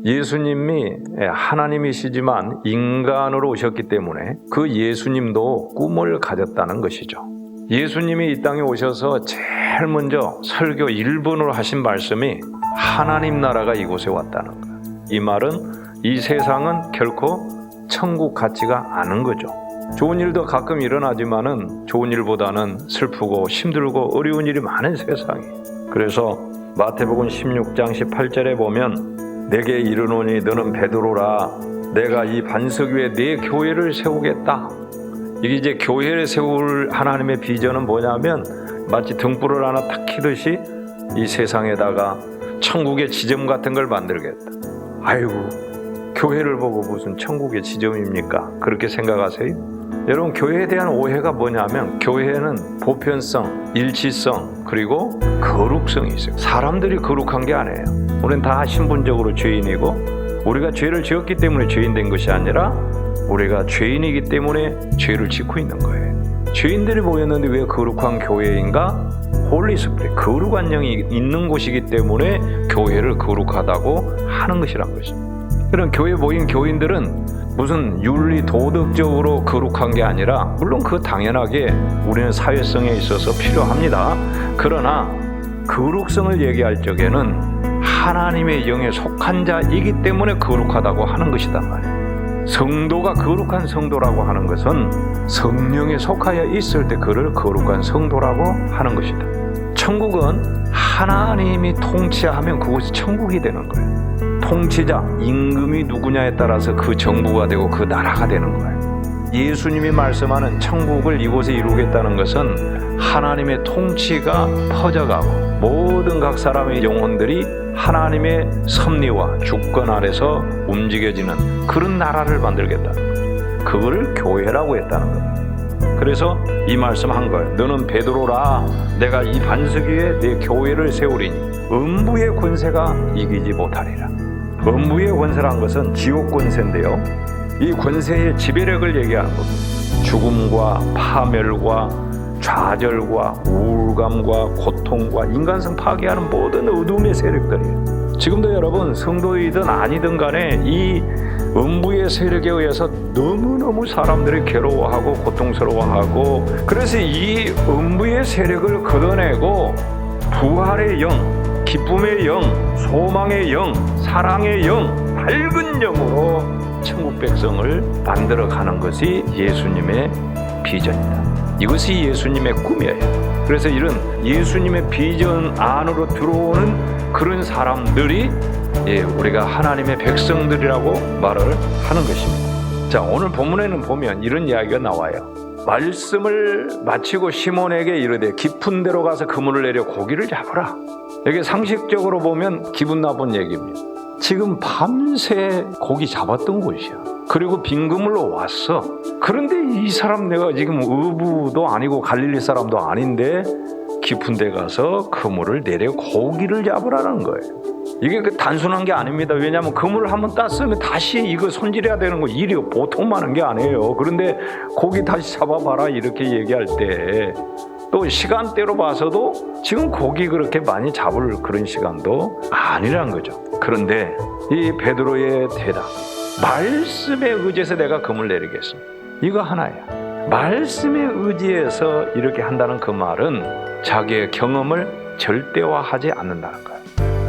예수님이 하나님이시지만 인간으로 오셨기 때문에 그 예수님도 꿈을 가졌다는 것이죠. 예수님이 이 땅에 오셔서 제일 먼저 설교 1번으로 하신 말씀이 하나님 나라가 이곳에 왔다는 거예요. 이 말은 이 세상은 결코 천국 같지가 않은 거죠. 좋은 일도 가끔 일어나지만은 좋은 일보다는 슬프고 힘들고 어려운 일이 많은 세상이에요. 그래서 마태복음 16장 18절에 보면 내게 이르노니 너는 베드로라 내가 이 반석 위에 내 교회를 세우겠다. 이게 이제 교회를 세울 하나님의 비전은 뭐냐면 마치 등불을 하나 탁 켜듯이 이 세상에다가 천국의 지점 같은 걸 만들겠다. 아이고 교회를 보고 무슨 천국의 지점입니까? 그렇게 생각하세요? 여러분 교회에 대한 오해가 뭐냐면 교회는 보편성, 일치성 그리고 거룩성이 있어요. 사람들이 거룩한 게 아니에요. 우리는 다 신분적으로 죄인이고 우리가 죄를 지었기 때문에 죄인 된 것이 아니라 우리가 죄인이기 때문에 죄를 짓고 있는 거예요. 죄인들이 모였는데 왜 거룩한 교회인가? 홀리 스피릿, 거룩한 영이 있는 곳이기 때문에 교회를 거룩하다고 하는 것이란 것입니다. 그럼 교회에 모인 교인들은 무슨 윤리 도덕적으로 거룩한 게 아니라 물론 그 당연하게 우리는 사회성에 있어서 필요합니다. 그러나 거룩성을 얘기할 적에는 하나님의 영에 속한 자이기 때문에 거룩하다고 하는 것이단 말이에요. 성도가 거룩한 성도라고 하는 것은 성령에 속하여 있을 때 그를 거룩한 성도라고 하는 것이다. 천국은 하나님이 통치하면 그곳이 천국이 되는 거예요. 통치자, 임금이 누구냐에 따라서 그 정부가 되고 그 나라가 되는 거예요. 예수님이 말씀하는 천국을 이곳에 이루겠다는 것은 하나님의 통치가 퍼져가고 모든 각 사람의 영혼들이 하나님의 섭리와 주권 아래서 움직여지는 그런 나라를 만들겠다는 거예요. 그거를 교회라고 했다는 거예요. 그래서 이 말씀한 거예요. 너는 베드로라 내가 이 반석 위에 내 교회를 세우리니 음부의 권세가 이기지 못하리라. 음부의 권세란 것은 지옥 권세인데요. 이 권세의 지배력을 얘기하는 겁니다. 죽음과 파멸과 좌절과 우울감과 고통과 인간성 파괴하는 모든 어둠의 세력들이에요. 지금도 여러분 성도이든 아니든 간에 이 음부의 세력에 의해서 너무너무 사람들이 괴로워하고 고통스러워하고 그래서 이 음부의 세력을 걷어내고 부활의 영, 기쁨의 영, 소망의 영, 사랑의 영, 밝은 영으로 천국 백성을 만들어가는 것이 예수님의 비전이다. 이것이 예수님의 꿈이에요. 그래서 이런 예수님의 비전 안으로 들어오는 그런 사람들이 우리가 하나님의 백성들이라고 말을 하는 것입니다. 자, 오늘 본문에는 보면 이런 이야기가 나와요. 말씀을 마치고 시몬에게 이르되 깊은 데로 가서 그물을 내려 고기를 잡으라. 이게 상식적으로 보면 기분 나쁜 얘기입니다. 지금 밤새 고기 잡았던 곳이야. 그리고 빈 그물로 왔어. 그런데 이 사람 내가 지금 어부도 아니고 갈릴리 사람도 아닌데 깊은 데 가서 그물을 내려 고기를 잡으라는 거예요. 이게 단순한 게 아닙니다. 왜냐하면 그물을 한번 땄으면 다시 이거 손질해야 되는 거 일이 보통 많은 게 아니에요. 그런데 고기 다시 잡아봐라 이렇게 얘기할 때 또 시간대로 봐서도 지금 고기 그렇게 많이 잡을 그런 시간도 아니란 거죠. 그런데 이 베드로의 대답, 말씀에 의지해서 내가 그물 내리겠습니다. 이거 하나야. 말씀에 의지해서 이렇게 한다는 그 말은 자기의 경험을 절대화하지 않는다는 거예요.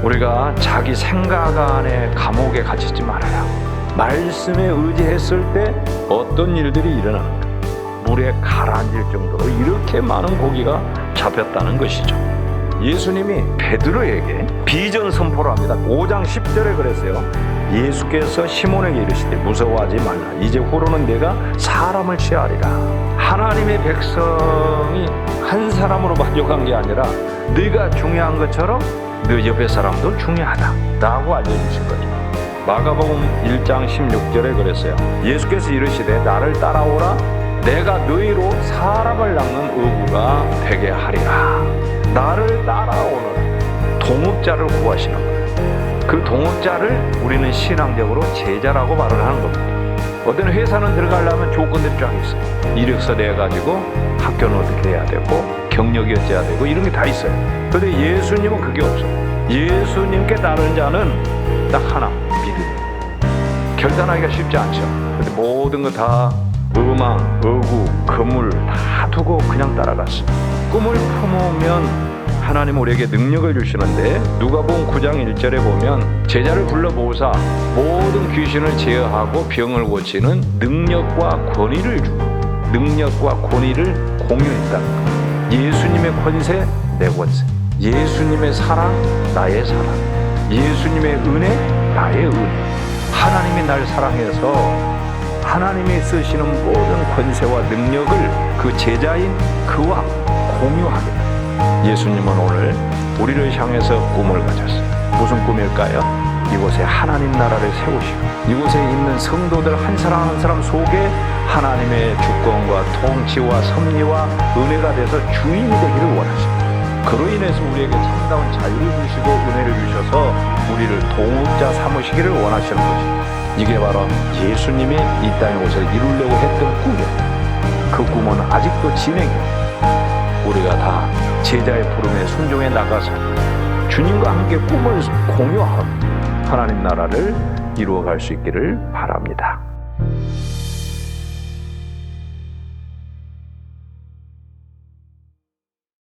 우리가 자기 생각 안에 감옥에 갇히지 말아야. 말씀에 의지했을 때 어떤 일들이 일어나는가. 물에 가라앉을 정도로 이렇게 많은 고기가 잡혔다는 것이죠. 예수님이 베드로에게 비전 선포를 합니다. 5장 10절에 그랬어요. 예수께서 시몬에게 이르시되 무서워하지 말라. 이제 후로는 내가 사람을 취하리라. 하나님의 백성이 한 사람으로 만족한 게 아니라 네가 중요한 것처럼 너 옆에 사람도 중요하다라고 알려주신 거죠. 마가복음 1장 16절에 그랬어요. 예수께서 이르시되 나를 따라오라. 내가 너희로 사람을 낚는 어부가 되게 하리라. 나를 따라오는 동업자를 구하시는 거예요. 그 동업자를 우리는 신앙적으로 제자라고 말을 하는 겁니다. 어떤 회사는 들어가려면 조건들이 쫙 있어요. 이력서 내가지고 학교는 어떻게 해야 되고 경력이 어째야 되고 이런 게 다 있어요. 그런데 예수님은 그게 없어요. 예수님께 따르는 자는 딱 하나, 믿음이에요. 결단하기가 쉽지 않죠. 근데 모든 거 다 의망, 의구, 거물 다 두고 그냥 따라갔어요. 꿈을 품으면 하나님 우리에게 능력을 주시는데 누가복음 9장 1절에 보면 제자를 불러 모으사 모든 귀신을 제어하고 병을 고치는 능력과 권위를 주고 능력과 권위를 공유했다는 거예요. 예수님의 권세, 내 권세. 예수님의 사랑, 나의 사랑. 예수님의 은혜, 나의 은혜. 하나님이 날 사랑해서 하나님이 쓰시는 모든 권세와 능력을 그 제자인 그와 공유하겠다. 예수님은 오늘 우리를 향해서 꿈을 가졌어요. 무슨 꿈일까요? 이곳에 하나님 나라를 세우시고 이곳에 있는 성도들 한 사람 한 사람 속에 하나님의 주권과 통치와 섭리와 은혜가 돼서 주인이 되기를 원하십니다. 그로 인해서 우리에게 참다운 자유를 주시고 은혜를 주셔서 우리를 동업자 삼으시기를 원하시는 것입니다. 이게 바로 예수님이 이 땅에 오셔서 이루려고 했던 꿈이에요. 그 꿈은 아직도 진행해요. 우리가 다 제자의 부름에 순종해 나가서 주님과 함께 꿈을 공유하고 하나님 나라를 이루어갈 수 있기를 바랍니다.